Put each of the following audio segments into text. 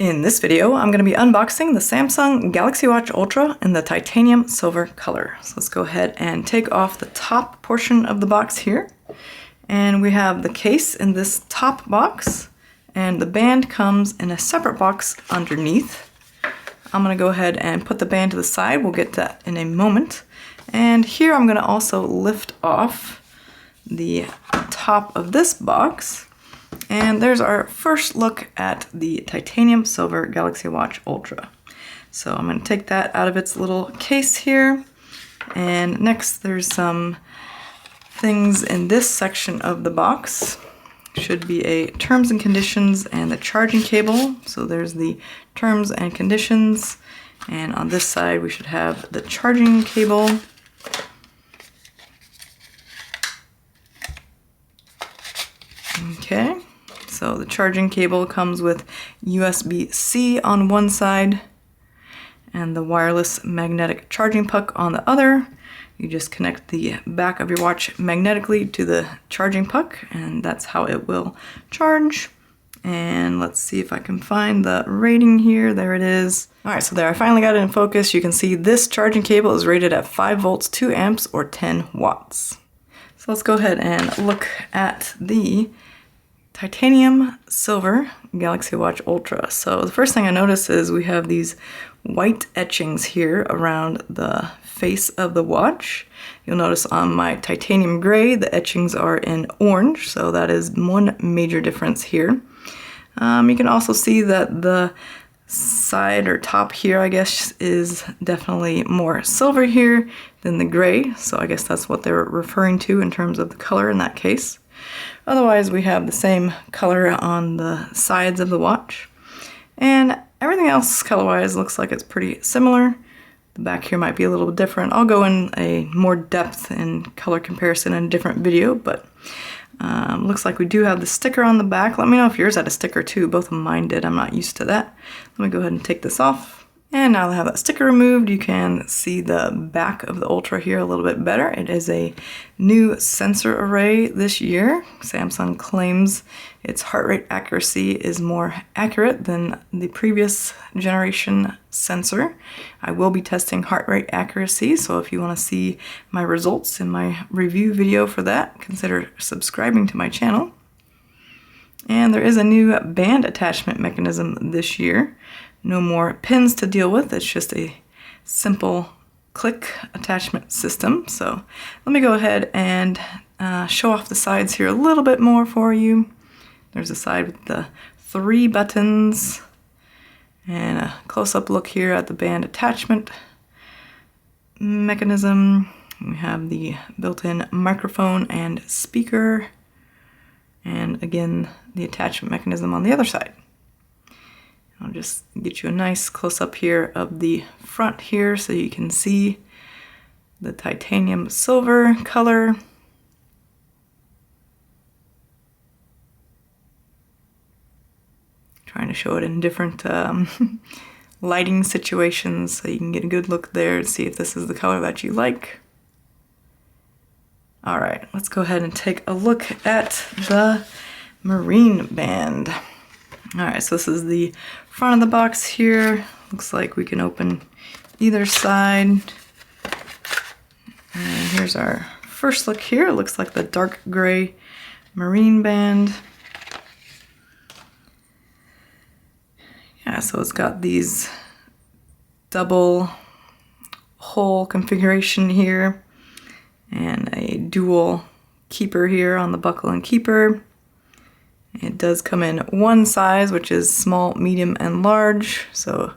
In this video, I'm going to be unboxing the Samsung Galaxy Watch Ultra in the titanium silver color. So let's go ahead and take off the top portion of the box here. And we have the case in this top box, and the band comes in a separate box underneath. I'm going to go ahead and put the band to the side. We'll get to that in a moment. And here I'm going to also lift off the top of this box. And there's our first look at the titanium silver Galaxy Watch Ultra. So I'm going to take that out of its little case here. And next there's some things in this section of the box. Should be a terms and conditions and the charging cable. So there's the terms and conditions. And on this side we should have the charging cable. Okay. So the charging cable comes with USB-C on one side and the wireless magnetic charging puck on the other. You just connect the back of your watch magnetically to the charging puck, and that's how it will charge. And let's see if I can find the rating here. There it is. All right, so there, I finally got it in focus. You can see this charging cable is rated at 5 volts, 2 amps, or 10 watts. So let's go ahead and look at the titanium silver Galaxy Watch Ultra. So the first thing I notice is we have these white etchings here around the face of the watch. You'll notice on my titanium gray, the etchings are in orange, so that is one major difference here. You can also see that the side or top here, I guess, is definitely more silver here than the gray, so I guess that's what they're referring to in terms of the color in that case. Otherwise, we have the same color on the sides of the watch. And everything else color-wise looks like it's pretty similar. The back here might be a little different. I'll go in a more depth in color comparison in a different video, but looks like we do have the sticker on the back. Let me know if yours had a sticker too. Both of mine did. I'm not used to that. Let me go ahead and take this off. And now that I have that sticker removed, you can see the back of the Ultra here a little bit better. It is a new sensor array this year. Samsung claims its heart rate accuracy is more accurate than the previous generation sensor. I will be testing heart rate accuracy, so if you want to see my results in my review video for that, consider subscribing to my channel. And there is a new band attachment mechanism this year. No more pins to deal with, it's just a simple click attachment system. So let me go ahead and show off the sides here a little bit more for you. There's a side with the 3 buttons and a close-up look here at the band attachment mechanism. We have the built-in microphone and speaker, and again the attachment mechanism on the other side. I'll just get you a nice close-up here of the front here so you can see the titanium silver color. Trying to show it in different lighting situations so you can get a good look there and see if this is the color that you like. All right, let's go ahead and take a look at the marine band. All right, so this is the front of the box here. Looks like we can open either side. And here's our first look here. It looks like the dark gray marine band. Yeah, so it's got these double hole configuration here and a dual keeper here on the buckle and keeper. It does come in one size, which is small, medium, and large. So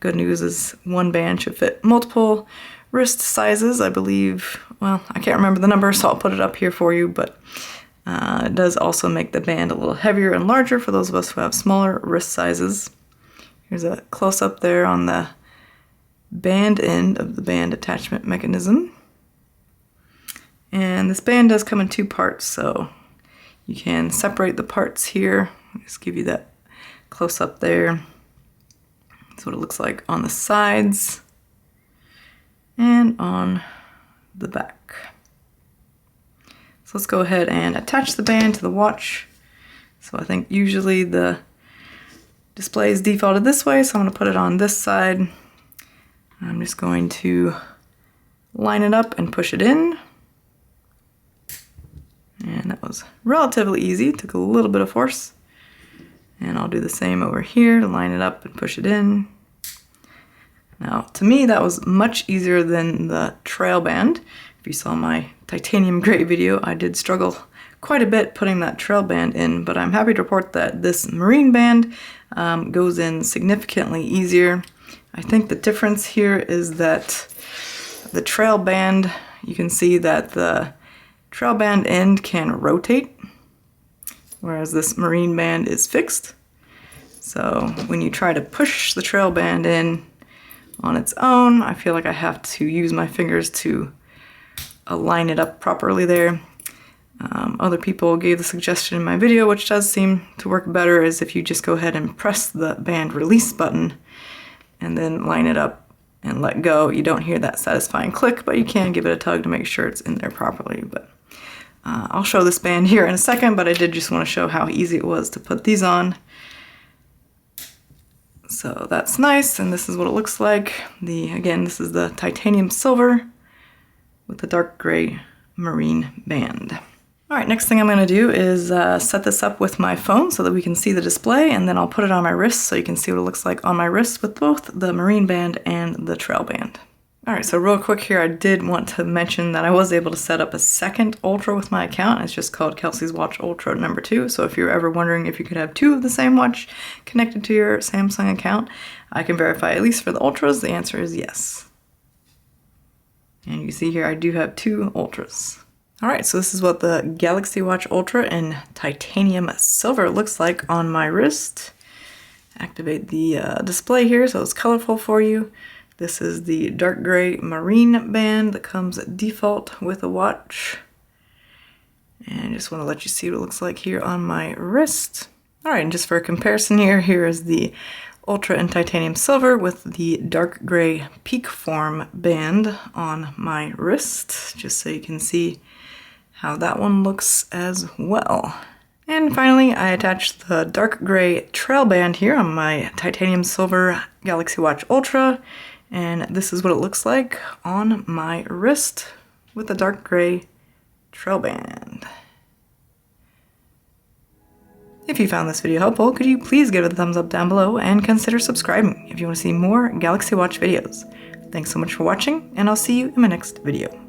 good news is one band should fit multiple wrist sizes, I believe. Well, I can't remember the number, so I'll put it up here for you, but it does also make the band a little heavier and larger for those of us who have smaller wrist sizes. Here's a close-up there on the band end of the band attachment mechanism. And this band does come in 2 parts, so you can separate the parts here. I'll just give you that close up there. That's what it looks like on the sides and on the back. So let's go ahead and attach the band to the watch. So I think usually the display is defaulted this way, so I'm going to put it on this side. I'm just going to line it up and push it in. And that was relatively easy, took a little bit of force. And I'll do the same over here to line it up and push it in. Now, to me, that was much easier than the trail band. If you saw my titanium gray video, I did struggle quite a bit putting that trail band in, but I'm happy to report that this marine band goes in significantly easier. I think the difference here is that the trail band, you can see that the trail band end can rotate, whereas this marine band is fixed. So when you try to push the trail band in on its own, I feel like I have to use my fingers to align it up properly there. Other people gave the suggestion in my video, which does seem to work better, is if you just go ahead and press the band release button and then line it up and let go. You don't hear that satisfying click, but you can give it a tug to make sure it's in there properly. But I'll show this band here in a second, but I did just want to show how easy it was to put these on. So that's nice, and this is what it looks like. Again, this is the titanium silver with the dark gray marine band. All right, next thing I'm going to do is set this up with my phone so that we can see the display, and then I'll put it on my wrist so you can see what it looks like on my wrist with both the marine band and the trail band. All right, so real quick here, I did want to mention that I was able to set up a second Ultra with my account. It's just called Kelsey's Watch Ultra number 2. So if you're ever wondering if you could have 2 of the same watch connected to your Samsung account, I can verify, at least for the Ultras, the answer is yes. And you see here, I do have 2 Ultras. All right, so this is what the Galaxy Watch Ultra in titanium silver looks like on my wrist. Activate the display here so it's colorful for you. This is the dark gray marine band that comes default with a watch. And I just want to let you see what it looks like here on my wrist. All right, and just for a comparison here is the Ultra in titanium silver with the dark gray Peakform band on my wrist, just so you can see how that one looks as well. And finally, I attached the dark gray trail band here on my titanium silver Galaxy Watch Ultra, and this is what it looks like on my wrist with the dark gray trail band. If you found this video helpful, could you please give it a thumbs up down below and consider subscribing if you want to see more Galaxy Watch videos. Thanks so much for watching, and I'll see you in my next video.